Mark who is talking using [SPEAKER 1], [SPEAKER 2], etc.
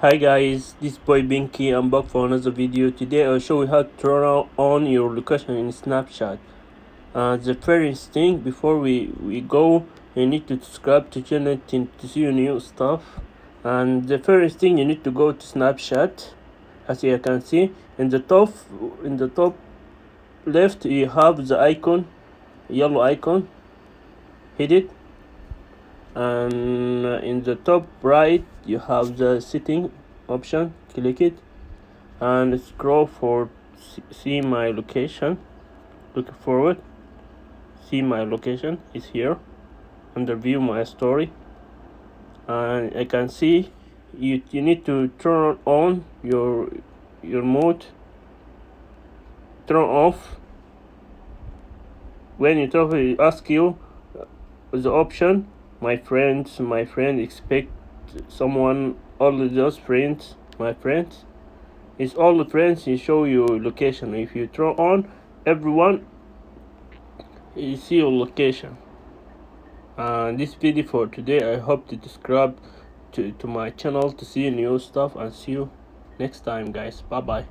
[SPEAKER 1] Hi guys, this boy Binky. I'm back for another video. Today I'll show you how to turn on your location in Snapchat. The first thing before we go, you need to subscribe to channel to see new stuff. And the first thing, you need to go to Snapchat. As you can see in the top left, you have the icon, yellow icon. Hit it, and in the top right you have the setting option. Click it and scroll for see my location. Look forward. See my location is here under view my story, and I can see you need to turn on your mode, turn off. When you turn, it ask you the option my friend expect someone, all of those friends, my friends. It's all the friends you show your location. If you turn on everyone, you see your location. This video for today. I hope to subscribe to my channel to see new stuff, and see you next time guys. Bye bye.